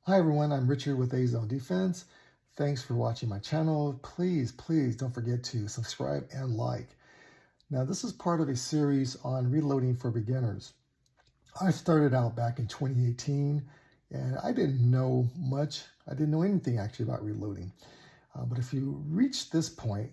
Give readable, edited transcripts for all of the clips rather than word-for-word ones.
Hi everyone, I'm Richard with A-Zone Defense. Thanks for watching my channel. Please don't forget to subscribe and like. Now this is part of a series on reloading for beginners. I started out back in 2018 and I didn't know much. I didn't know anything actually about reloading. But if you reach this point,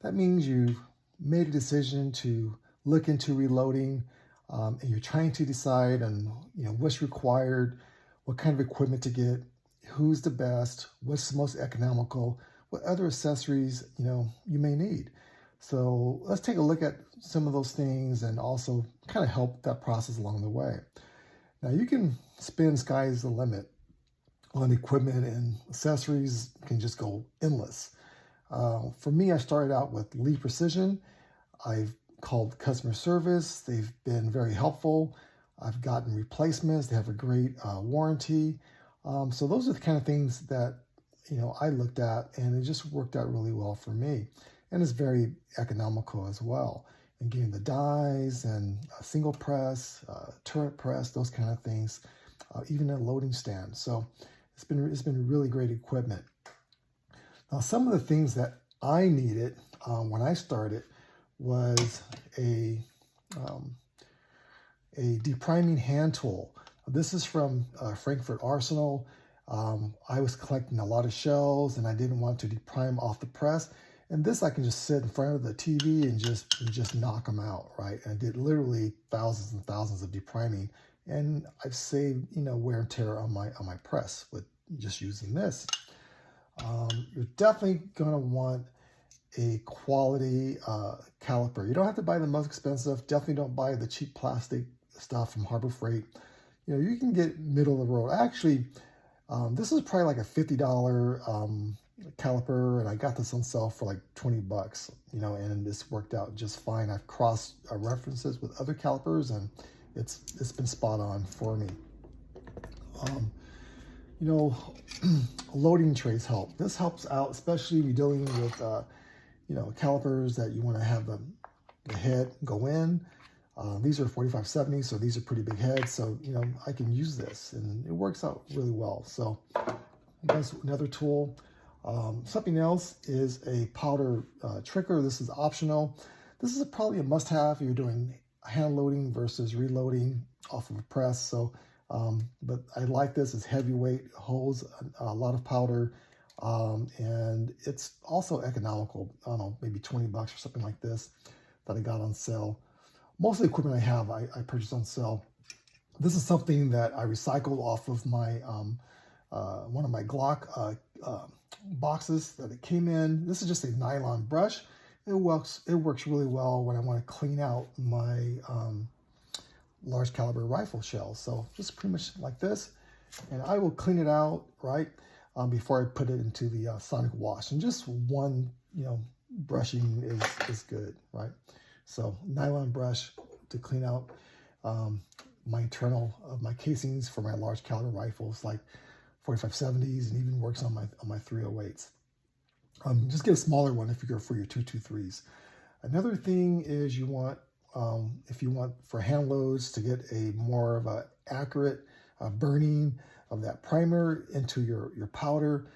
that means you've made a decision to look into reloading, and you're trying to decide on what's required, what kind of equipment to get, who's the best, what's the most economical, what other accessories you may need. So let's take a look at some of those things and also kind of help that process along the way. Now you can spend sky's the limit on equipment, and accessories can just go endless. For me, I started out with Lee Precision. I've called customer service. They've been very helpful. I've gotten replacements. They have a great warranty. So those are the kind of things that I looked at, and it just worked out really well for me. And it's very economical as well. And getting the dies and a single press, turret press, those kind of things, even a loading stand. So it's been really great equipment. Now, some of the things that I needed when I started was a depriming hand tool. This is from Frankfurt Arsenal. I was collecting a lot of shells and I didn't want to deprime off the press. And this I can just sit in front of the TV and just knock them out, right? And I did literally thousands and thousands of depriming, and I've saved wear and tear on my press with just using this. You're definitely gonna want a quality caliper. You don't have to buy the most expensive. Definitely don't buy the cheap plastic stuff from Harbor Freight. You can get middle of the road. Actually, this is probably like a $50 caliper, and I got this on sale for like 20 bucks, and this worked out just fine. I've crossed references with other calipers, and it's been spot on for me. Loading trays help. This helps out, especially if you're dealing with calipers that you want to have the head go in. These are 4570, so these are pretty big heads. So, I can use this and it works out really well. So that's another tool. Something else is a powder trigger. This is optional. This is probably a must-have if you're doing hand loading versus reloading off of a press. So, but I like this. It's heavyweight, holds a lot of powder, and it's also economical. I don't know, maybe 20 bucks or something like this that I got on sale. Most of the equipment I have, I purchased on sale. This is something that I recycled off of my one of my Glock boxes that it came in. This is just a nylon brush. It works really well when I want to clean out my large caliber rifle shells. So just pretty much like this, and I will clean it out right before I put it into the sonic wash. And just one brushing is good, right? So nylon brush to clean out my internal of my casings for my large caliber rifles like 4570s, and even works on my 308s. Just get a smaller one if you go for your 223s. Another thing is you want, if you want for hand loads to get a more of a accurate burning of that primer into your powder,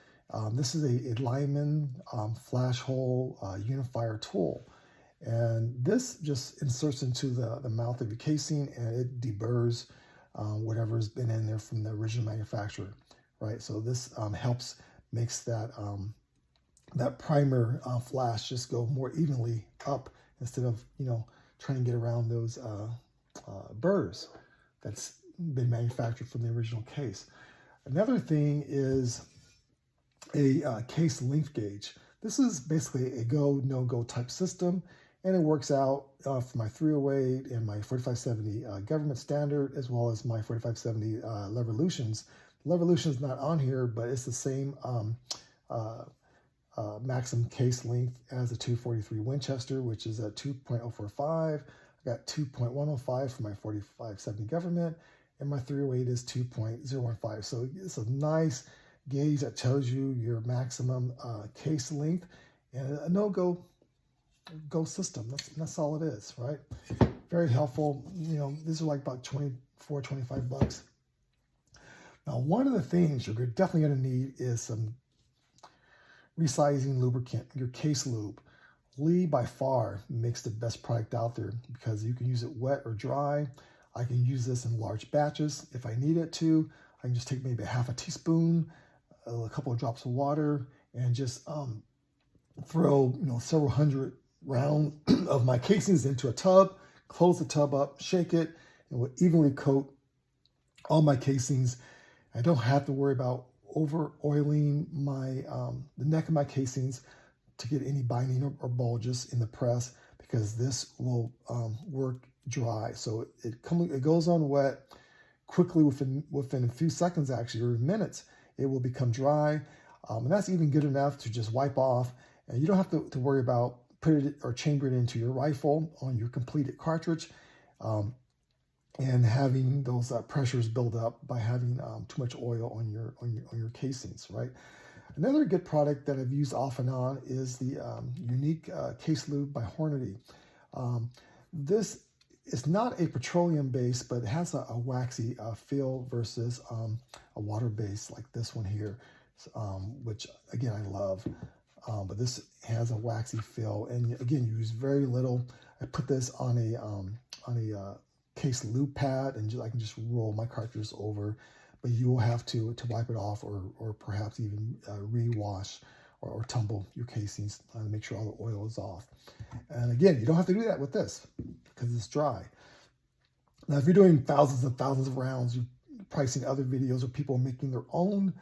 this is a Lyman flash hole unifier tool. And this just inserts into the mouth of your casing, and it deburrs whatever's been in there from the original manufacturer, right? So this makes that that primer flash just go more evenly up instead of trying to get around those burrs that's been manufactured from the original case. Another thing is a case length gauge. This is basically a go, no-go type system, and it works out for my 308 and my 4570 government standard, as well as my 4570 Levolutions. Levolution's not on here, but it's the same maximum case length as the 243 Winchester, which is at 2.045. I got 2.105 for my 4570 government, and my 308 is 2.015. So it's a nice gauge that tells you your maximum case length, and a no-go system. That's all it is, right? Very helpful. These are like about 24, 25 bucks. Now, one of the things you're definitely going to need is some resizing lubricant, your case lube. Lee by far makes the best product out there because you can use it wet or dry. I can use this in large batches if I need it to. I can just take maybe a half a teaspoon, a couple of drops of water, and just throw several hundred rounds of my casings into a tub, close the tub up, shake it, and will evenly coat all my casings. I don't have to worry about over oiling my the neck of my casings to get any binding or bulges in the press, because this will work dry. So it goes on wet quickly, within a few seconds, actually, or minutes, it will become dry. And that's even good enough to just wipe off. And you don't have to worry about putting it or chamber it into your rifle on your completed cartridge, and having those pressures build up by having too much oil on your casings, right? Another good product that I've used off and on is the unique case lube by Hornady. This is not a petroleum base, but it has a waxy feel versus a water base like this one here, which again I love. But this has a waxy feel, and again, you use very little. I put this on a case lube pad, and I can just roll my cartridges over. But you will have to wipe it off, or perhaps even rewash or tumble your casings to make sure all the oil is off. And again, you don't have to do that with this because it's dry. Now, if you're doing thousands and thousands of rounds, you're probably seen other videos of people making their own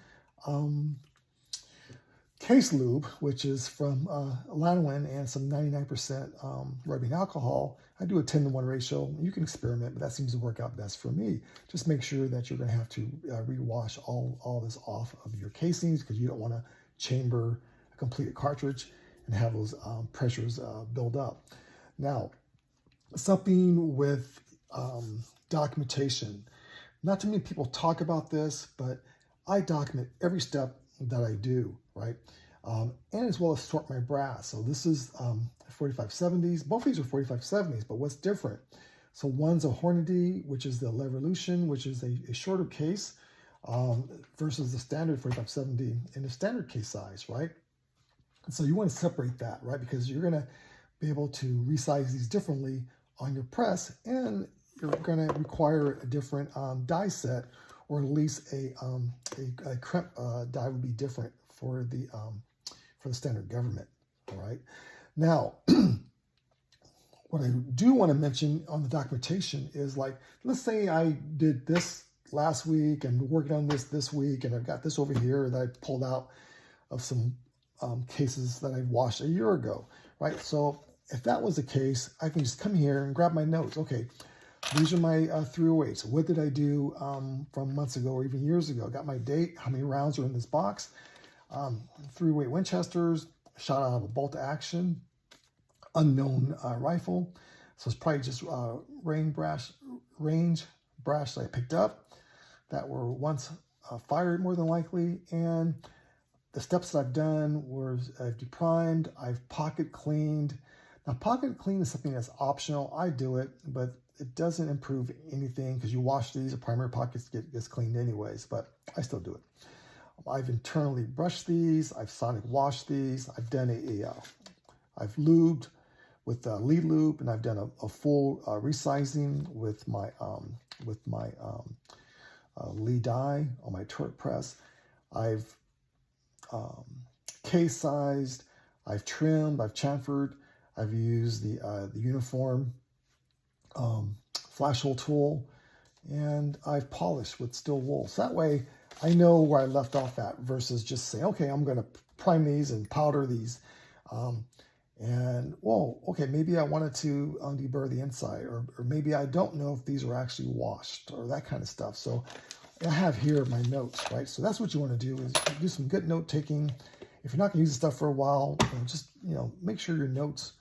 case lube, which is from lanolin and some 99% rubbing alcohol. I do a 10-to-1 ratio. You can experiment, but that seems to work out best for me. Just make sure that you're going to have to rewash all this off of your casings, because you don't want to chamber a completed cartridge and have those pressures build up. Now, something with documentation. Not too many people talk about this, but I document every step that I do, right? And as well as sort my brass. So this is 4570s. Both of these are 4570s, but what's different? So one's a Hornady, which is the Levolution, which is a shorter case, versus the standard 4570 in the standard case size, right? And so you want to separate that, right? Because you're going to be able to resize these differently on your press, and you're going to require a different die set, or at least a crimp die would be different for the standard government. All right. Now, what I do want to mention on the documentation is, like, let's say I did this last week and working on this week, and I've got this over here that I pulled out of some cases that I washed a year ago, right? So if that was the case, I can just come here and grab my notes. Okay, these are my 308s. What did I do from months ago or even years ago? Got my date, how many rounds are in this box. 308 Winchesters, shot out of a bolt action, unknown rifle. So it's probably just range brass that I picked up that were once fired, more than likely. And the steps that I've done was I've deprimed, I've pocket cleaned. Now, pocket clean is something that's optional. I do it, but it doesn't improve anything, because you wash these, the primary pockets gets cleaned anyways, but I still do it. I've internally brushed these. I've sonic washed these. I've done I've lubed with lead lube, and I've done a full resizing with my lead die on my turret press. I've case sized. I've trimmed. I've chamfered. I've used the uniform flash hole tool, and I've polished with steel wool. So that way I know where I left off at, versus just saying, okay, I'm going to prime these and powder these. And, well, okay, maybe I wanted to deburr the inside, or maybe I don't know if these are actually washed, or that kind of stuff. So I have here my notes, right? So that's what you want to do, is do some good note taking. If you're not going to use the stuff for a while, just, make sure your notes,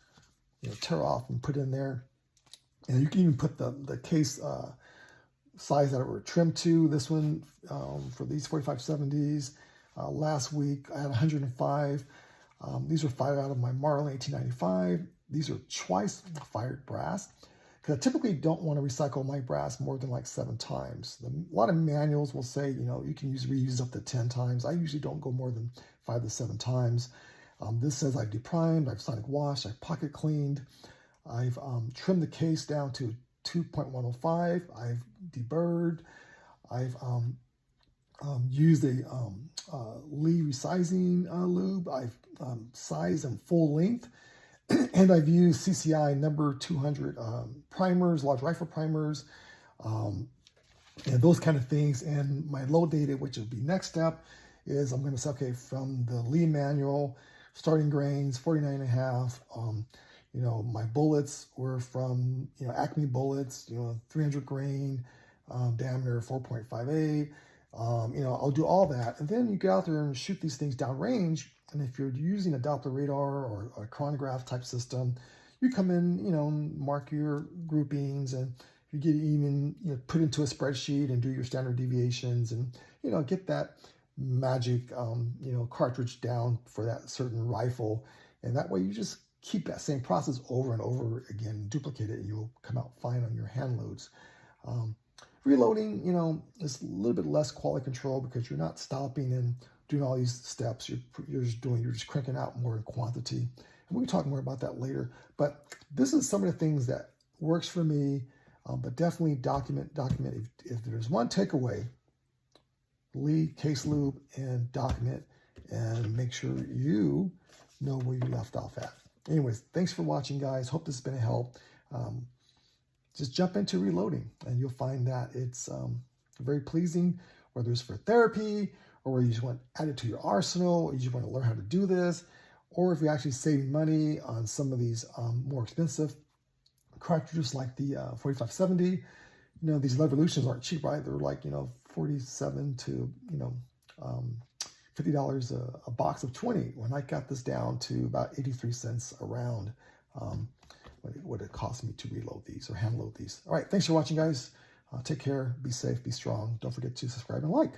tear off and put in there. And you can even put the case size that were trimmed to. This one, for these 4570s, last week I had 105. These were fired out of my Marlin 1895. These are twice fired brass. because I typically don't want to recycle my brass more than like 7 times. A lot of manuals will say, you can reuse up to 10 times. I usually don't go more than 5 to 7 times. This says I've deprimed, I've sonic washed, I've pocket cleaned, I've trimmed the case down to 2.105, I've deburred, I've used a Lee resizing lube, I've sized them full length, and I've used CCI number 200 primers, large rifle primers, and those kind of things. And my load data, which would be next step, is I'm going to say, okay, from the Lee manual, starting grains, 49.5. My bullets were from, Acme bullets, 300 grain, diameter 4.58. I'll do all that. And then you get out there and shoot these things downrange. And if you're using a Doppler radar or a chronograph type system, you come in, mark your groupings, and you get even, put into a spreadsheet and do your standard deviations and, get that magic, cartridge down for that certain rifle. And that way you just keep that same process over and over again, duplicate it, and you'll come out fine on your hand loads. Reloading, is a little bit less quality control because you're not stopping and doing all these steps. You're just cranking out more in quantity. And we can talk more about that later. But this is some of the things that works for me. But definitely document. If there's one takeaway, Lee, case lube, and document, and make sure you know where you left off at. Anyways, thanks for watching, guys. Hope this has been a help. Just jump into reloading, and you'll find that it's very pleasing, whether it's for therapy, or whether you just want to add it to your arsenal, or you just want to learn how to do this, or if you're actually saving money on some of these more expensive cartridges like the 4570. These Revolutions aren't cheap, right? They're like, $47 to, $50 a box of 20. When I got this down to about 83 cents a round, what it cost me to reload these or hand load these. All right, thanks for watching, guys. Take care, be safe, be strong. Don't forget to subscribe and like.